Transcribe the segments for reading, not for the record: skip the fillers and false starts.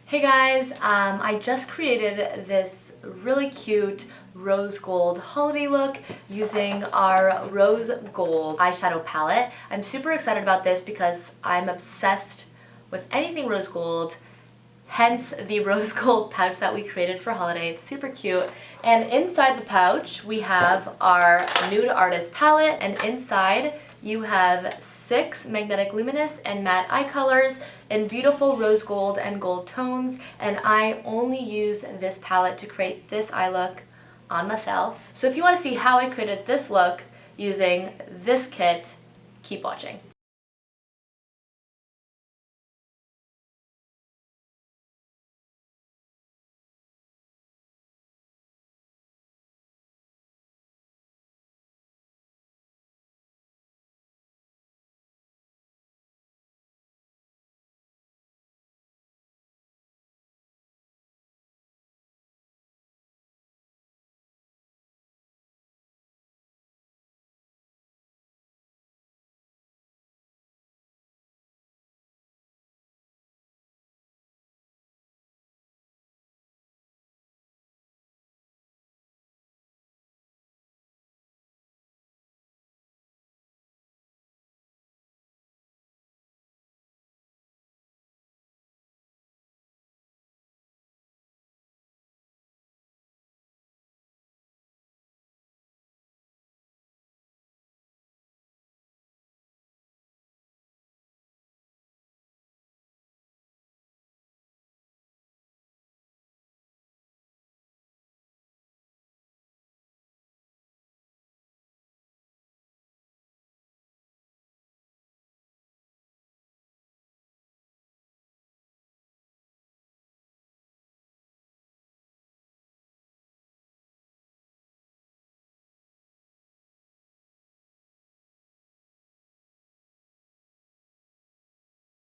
Hey guys, I just created this really cute rose gold holiday look using our rose gold eyeshadow palette. I'm super excited about this because I'm obsessed with anything rose gold, hence the rose gold pouch that we created for holiday. It's super cute. And inside the pouch we have our Nude Artist palette, and inside you have 6 magnetic luminous and matte eye colors in beautiful rose gold and gold tones, and I only use this palette to create this eye look on myself. So if you want to see how I created this look using this kit, keep watching.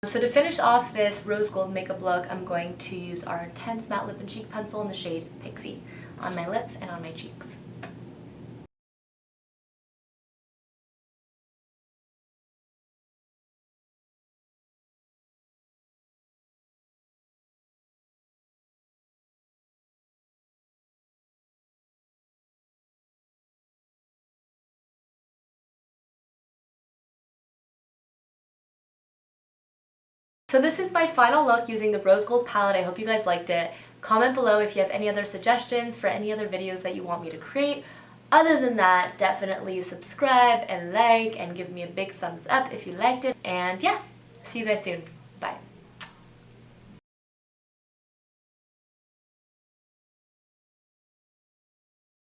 So to finish off this rose gold makeup look, I'm going to use our Intense Matte Lip and Cheek Pencil in the shade Pixi on my lips and on my cheeks. So this is my final look using the rose gold palette. I hope you guys liked it. Comment below if you have any other suggestions for any other videos that you want me to create. Other than that, definitely subscribe and like and give me a big thumbs up if you liked it. And yeah, see you guys soon.